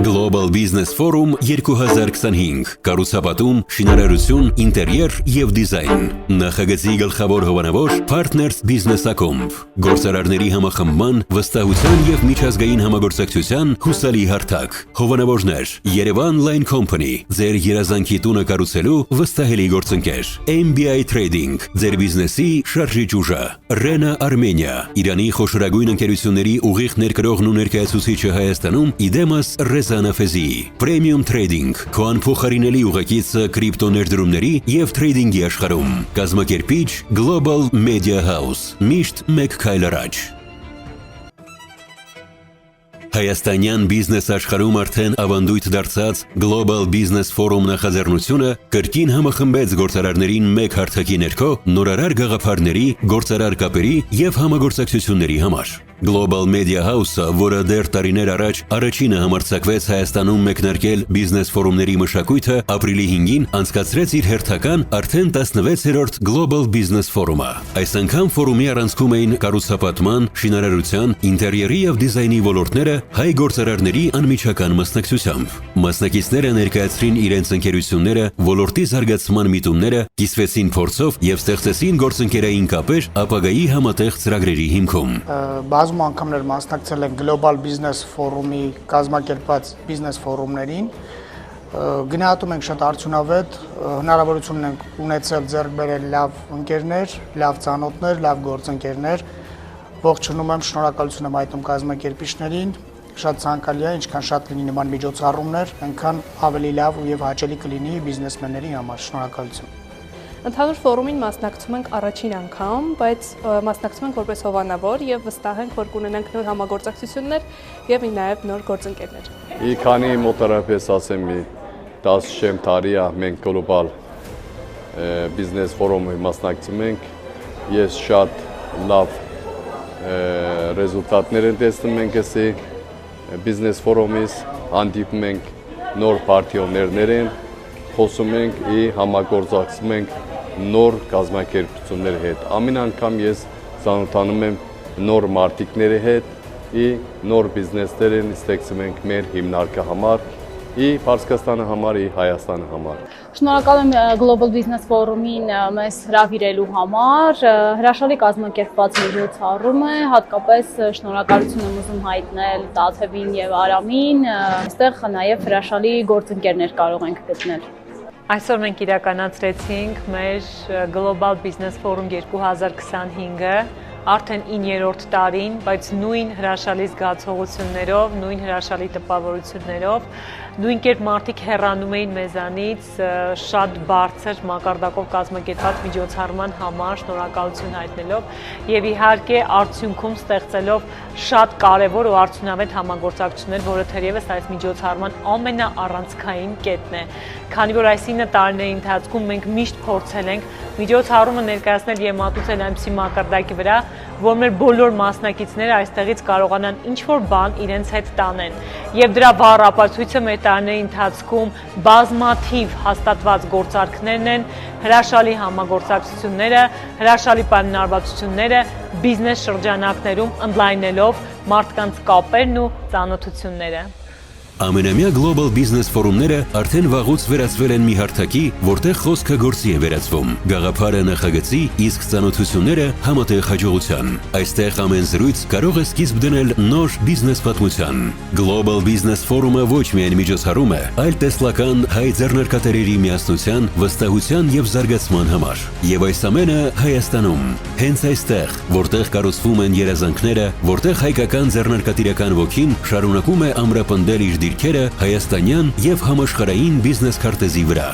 Global Business Forum 2025 կառուցապատում, շինարարություն, ինտերիեր եւ դիզայն։ Նախագծի գլխավոր հովանավոր Partners Business Acomp։ Գործարարների համախմբման, վստահության եւ միջազգային համագործակցության հուսալի հարթակ։ Հովանավորներ Yerevan Line Company, ձեր երազանքի տունը կառուցելու վստահելի գործընկեր։ MBI Trading, ձեր բիզնեսի շարժիչ ուժը։ Rena Armenia, Իրանի խոշորագույն ընկերությունների ուղիղ ներկրողն ու ներկայացուցիչը Հայաստանում Idemas Rezanafezi, Premium Trading, քո անփոխարինելի ուղեկիցը կրիպտո ներդրումների եւ թրեյդինգի աշխարհում։ Կազմակերպիչ Global Media House, միշտ մեկ քայլ առաջ։ Հայաստանյան բիզնես աշխարհում արդեն ավանդույթ դարձած Global Business Forum նախաձեռնությունը կրկին համախմբեց գործարարներին մեկ հարթակի ներքո նորարար գաղափարների, գործարար կապերի եւ համագործակցությունների համար։ Global Media House-ը, որը դեռ տարիներ առաջ առաջինը համարձակվեց Հայաստանում մեկնարկել բիզնես ֆորումների մշակույթը, ապրիլի 5-ին անցկացրեց իր հերթական արդեն 16-րդ Global Business Forum-ը։ Այս անգամ ֆորումի առանցքում էին կառուցապատման, շինարարության, ինտերիերի եւ դիզայնի ոլորտները հայ գործարարների անմիջական մասնակցությամբ։ Մասնակիցները ներկայացրին իրենց ընկերությունները, ոլորտի զարգացման միտումները, կիսվեցին փորձով եւ ստեղծեցին գործընկերային կապեր ապագայի համատեղ ծրագրերի հիմքում։ Բազում անգամներ մասնակցել են Global Business Forum-ի կազմակերպած բիզնես ֆորումներին։ Գնահատում ենք շատ արդյունավետ, հնարավորություն ենք ունեցել ձեռք բերել լավ ընկերներ, լավ ծանոթներ, լավ գործընկերներ։ Ողջունում եմ, շնորհակալություն եմ այտում կազմակերպիչներին։ Շատ ցանկալի է, ինչքան շատ լինի նման միջոցառումներ, այնքան ավելի լավ եւ հաճելի կլինի բիզնեսմենների համար։ Շնորհակալություն։ Ընդհանուր ֆորումին մասնակցում ենք առաջին անգամ, բայց մասնակցում ենք որպես հովանավոր եւ վստահ ենք, որ կունենանք նոր համագործակցություններ եւ նաեւ նոր գործընկերներ։ Քանի մոտարապես ասեմ 10 տարի է մենք Global Business Forum-ի մասնակցում ենք։ Ես շատ լավ ռեզուլտատներ են տեսնում ենք էսի Business Forum-ից, հանդիպում ենք նոր պարտիոներներ են, խոսում ենք ու համագործակցում ենք նոր կազմակերպությունների հետ։ Ամեն անգամ ես ծանոթանում եմ նոր մարտիկների հետ ու նոր բիզնեսներ են ստեղծում ենք մեր հիմնարկի համար ու Պարսկաստանի համար ու Հայաստանի համար։ Շնորհակալ եմ Global Business Forum-ին մեզ հրավիրելու համար, հրաշալի կազմակերպված միջոցառում է, հատկապես շնորհակալություն եմ ուզում հայտնել Տաթևին եւ Արամին, այստեղ նաեւ հրաշալի գործընկերներ կարող ենք գտնել։ Այսօր մենք իրականացրեցինք մեր Global Business Forum 2025-ը, արդեն 9-րդ տարին, բայց նույն հրաշալի զգացողություններով, նույն հրաշալի տպավորություններով, նույն կերպ մարդիկ հեռանում էին մեզանից շատ բարձր մակարդակով կազմակերպված միջոցառման համար շնորհակալություն հայտնելով եւ իհարկե արդյունքում ստեղծելով շատ կարեւոր ու արդյունավետ համագործակցություններ, որը թերևս այս միջոցառման ամենաառանցքային կետն է։ Քանի որ այս 9 տարիների ընթացքում մենք միշտ փորձել ենք միջոցառումը ներկայացնել եւ մատուցել այնպիսի մակարդակի վրա, որ մեր բոլոր մասնակիցները այստեղից կարողանան ինչ-որ բան իրենց հետ տանեն։ Եվ դրա վառ ապացույցը մեր տարիների ընթացքում բազմաթիվ հաստատված գործարքներն են, հրաշալի համագործակցությունները, հրաշալի պայմանավորվածությունները բիզնես շրջանակներում ընդլայնելով մարդկանց կապերն ու ծանոթությունները։ Ամենամյա Global Business Forum-ները արդեն վաղուց վերածվել են մի հարթակի, որտեղ խոսքը գործի է վերածվում։ Գաղափարը նախագծի, իսկ ծանոթությունները համատեղ հաջողության։ Այստեղ ամեն զրույց կարող է սկիզբ դնել նոր բիզնես պատմության։ Global Business Forum-ը ոչ միայն միջոցառում է, այլ տեսլական հայ ձեռնարկատերերի միասնության, վստահության եւ զարգացման համար։ Եվ այս ամենը Հայաստանում, հենց այստեղ, որտեղ կառուցվում են երազանքները, որտեղ հայկական ձեռնարկատիրական ոգին շարունակում է ամրապնդել իր դիրքերը հայաստանյան եւ համաշխարհային բիզնես քարտեզի վրա։